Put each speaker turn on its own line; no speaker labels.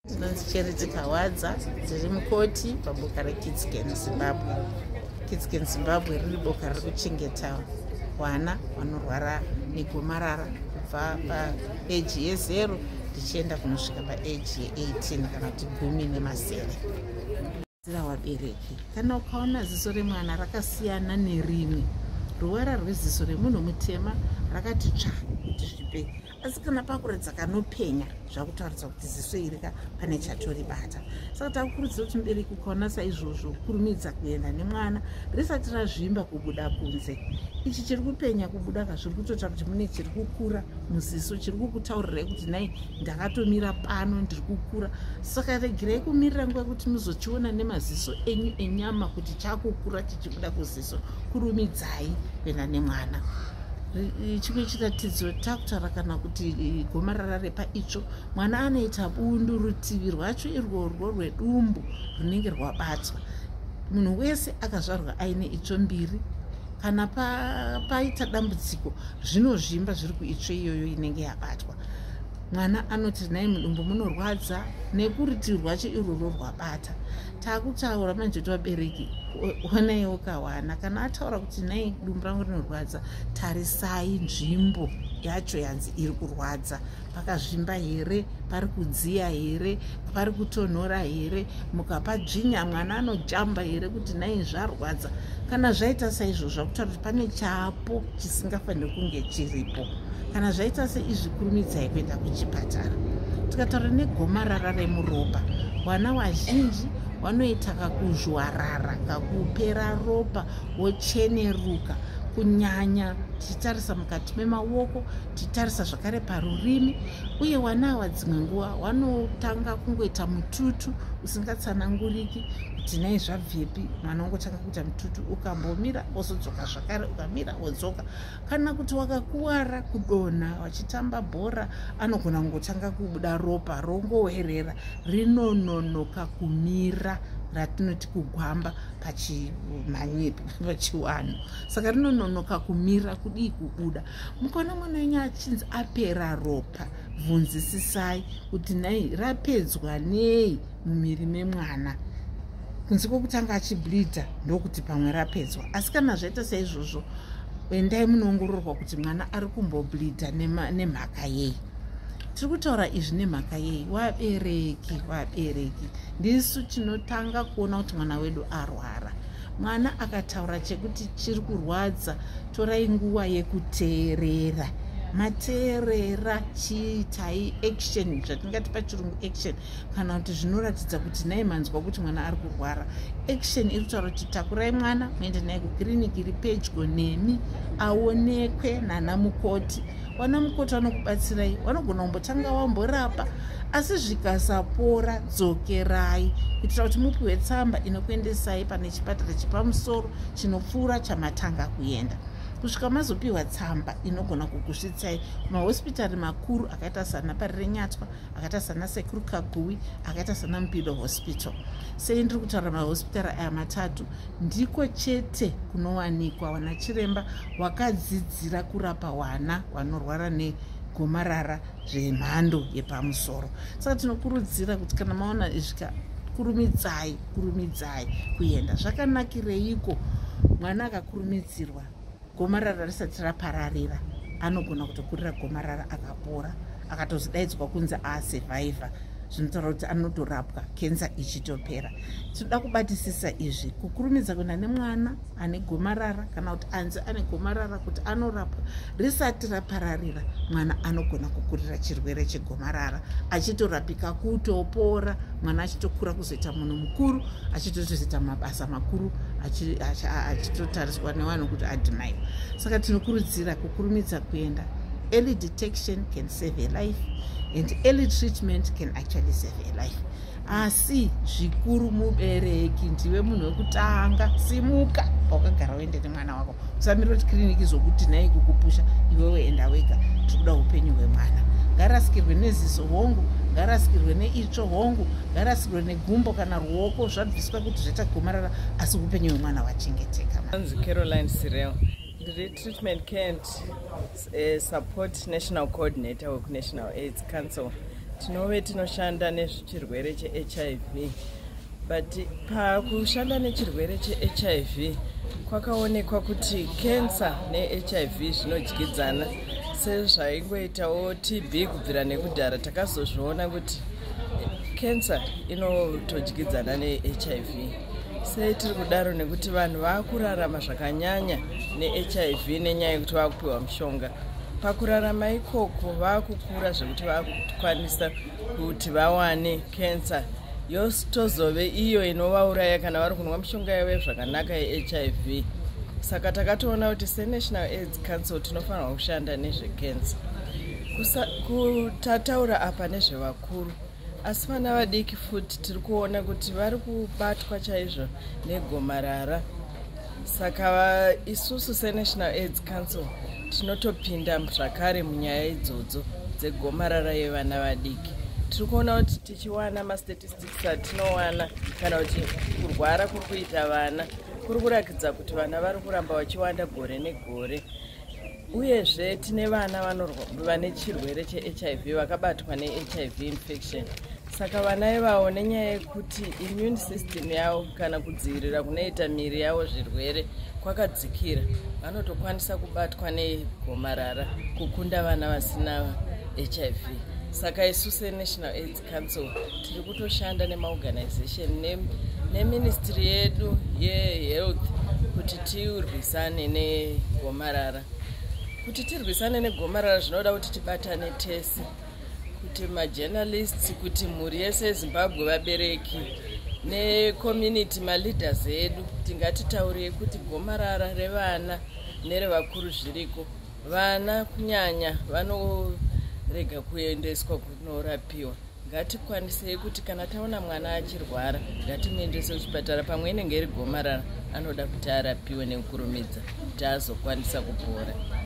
Ndinonzi Charity Kawadza, ndiri mukoti paboka reKidscan Zimbabwe. Kidscan Zimbabwe riri boka riri kuchengeta vana vanorwara negomarara kubva paeji ye0 tichienda kunosvika paeji ye18 kana kuti 17. Vabereki, kana ukaona ziso remwana rakasiyana nerimwe, ruvara rweziso remunhu mutema rakati tsva kuti zvipei, asi kana pakuratidza kanopenya zvakutaridza kuti ziso iri pane chatoribata. Saka takukurudzira kuti mubereki ukaona saizvozvo kurumidza kuenda nemwana risati razvimba kubuda kunze. Ichi chiri kupenya kubuda zviri kutoita kuti mune chiri kukura muziso, chiri kukutaurirai kuti nai ndakatomira pano ndiri kukura. Saka regerai kumirira nguva kuti muzochiona nemaziso enyu enyama kuti chakukura chichibuda kuziso. Kurumidzai kuenda nemwana. Chimwe chiratidzo takutaura kana kuti gomarara repaitsvo, mwana anoita bundu, rutivi rwacho irworwo rwedumbu runenge rwabatwa. Munhu wese akazvarwa aine itsvo mbiri. Kana paita dambudziko zvinozvimba zviri kuitsvo iyoyo inenge yabatwa. Mwana anoti nai mudumbu munorwadza nekurutivi rwacho irworwo rwabata. Takutaura manje kuti vabereki onaiwo kawana, kana ataura kuti nai dumbu rangu rinorwadza, tarisai nzvimbo yacho yanzi iri kurwadza. Pakazvimba here, pari kudziya here, pari kutonhora here, mukapadzvinya mwana anojamba here kuti nai zvarwadza. Kana zvaita saizvo zvakutaura kuti pane chapo chisingafaniri kunge chiripo. Kana zvaita seizvi kurumidzai kuenda kuchipatara. Tikataura negomarara remuropa, vana vazhinji vanoita kakuzhwarara, kakupera ropa, wocheneruka, kunyanya tichitarisa mukati memaoko, tichitarisa zvakare parurimi, uye vana ava dzimwe nguva vanotanga kungoita mututu usingatsananguriki kuti nai zvabvepi. Mwana ungotanga kuita mututu, ukambomira wozodzoka zvakare, ukamira wodzoka. Kana kuti wakakuwara kudonha wachitamba bhora, anogona kungotanga kubuda ropa rongowerera rinononoka kumira, ratinoti kugwamba pachiwanhu. Saka rinononoka kumira kudii kubuda. Mukaona mwana wenyu achinzi apera ropa, bvunzisisai kuti nai rapedzwa nei mumiri memwana. Kunze kwokutanga achibhidha ndokuti pamwe rapedzwa. Asi kana zvaita saizvozvo, endai munoongororwa kuti mwana ari kumbobhidha nemhaka yei. Tiri kutaura izvi nemhaka yei? Vabereki, ndisu tinotanga kuona kuti mwana wedu arwara. Mwana akataura chekuti chiri kurwadza, torai nguva yekuteerera. Mateerera chiitai action, zvatingati pachirungu action, kana kuti zvinoratidza kuti nai manzwa kuti mwana ari kurwara. Action iri kutaura kuti takurai mwana muende naye kukiriniki iri pedyo nemi aonekwe nana mukoti. Wana mukoti vanokubatsirai, vanogona kumbotanga wamborapa, asi zvikasapora dzokerai kuitira kuti mupiwe tsamba inokuendesai pane chipatara chepamusoro chinopfuura chamatanga kuenda. Kusvika mazopiwa tsamba inogona kukusvitsai kumahospitari makuru akaita sana Parirenyatwa, akaita sana Sekuru Kaguwi, akaita sana Mupido Hospital. Sei ndiri kutaura mahospitari aya matatu? Ndiko chete kunowanikwa wana chiremba wakadzidzira kurapa wana vanorwara negomarara zvemhando yepamusoro. Saka tinokurudzira kuti kana maona izvika, kurumidzai kuenda. Zvakanakireiko mwana akakurumidzirwa gomarara risati rapararira, anogona kutokurira gomarara akapora, akatozidaidzwa kunzi asevhaivha, zvinotaura kuti anotorapwa kenza ichitopera. Tinoda kubatisisa izvi, kukurumidza kuenda nemwana ane gomarara kana kuti anzi ane gomarara kuti anorapwa risati rapararira. Mwana anogona kukurira chirwere chegomarara achitorapika kutopora, mwana achitokura kuzoita munhu mukuru, achitozoita mabasa makuru, achitotariswa nevanhu kuti adhimaiwa. Saka tinokurudzira kukurumidza kuenda. Early detection can save a life, and early treatment can actually save a life. Asi zvikuru mubereki, ndiwe munhu wekutanga. Simuka wakagara uende nemwana wako. Usamirira kuti kiriniki zokuti nai kukupusha, iwewe enda wega. Tikuda upenyu hwemwana. Ngarasikirwe neziso hongu, ngarasikirwe neitsvo hongu, ngarasikirwe negumbo kana ruoko zvabviswa kuti zvaita gomarara, asi upenyu hwemwana wachengeteka.
Caroline Cyril. The treatment care and support national coordinator of National AIDS Council tinove tinoshanda nezvechirwere cheHIV, but pakushanda nechirwere cheHIV kwakaonekwa kuti kensa neHIV zvinodyidzana. Sezvaingoitawo TB kubvira nekudhara, takazozviona kuti kensa inotodyidzana neHIV. Sei tiri kudaro? Nekuti vanhu vakurarama zvakanyanya neHIV nenyaya yekuti vakupiwa mushonga. Pakurarama ikoko vakukura zvekuti vakukwanisa kuti vawane kensa yotozove iyo inovauraya kana vari kunwa mushonga yavo zvakanaka yeHIV. Saka takatoona kuti seNational AIDS Council tinofanira kushanda nezvekensa. Kutataura apa nezvevakuru, asi vana vadiki futi tiri kuona kuti vari kubatwa chaizvo negomarara. Saka isusu seNational AIDS Council tinotopinda zvakare munyaya idzodzo dzegomarara yevana vadiki. Tiri kuona kuti tichiwana mastatistics atinowana kana kuti kurwara kuri kuita vana kuri kurakidza kuti vana vari kuramba vachiwanda gore negore. Uyezve tine vana vane chirwere cheHIV vakabatwa neHIV infection. Saka vana ivavo nenyaya yekuti immune system yavo kana kudzivirira kunoita miri yavo zvirwere kwakadzikira, vanotokwanisa kubatwa negomarara kukunda vana vasina HIV. Saka isu seNational AIDS Council tiri kutoshanda nemaorganization neministry yedu yehealth kuti tirwisane negomarara. Kuti tirwisane negomarara zvinoda kuti tibatane tese, kuti majournalists, kuti mhuri yese yeZimbabwe, vabereki necommunity, maleaders edu tingatitaurei kuti gomarara revana nerevakuru zviriko. Vana kunyanya vanorega kuendeswa kunorapiwa. Ngatikwanisei kuti kana taona mwana achirwara ngatimuendese kuchipatara, pamwe inenge iri gomarara anoda kuti arapiwe nekukurumidza kuti azokwanisa kupora.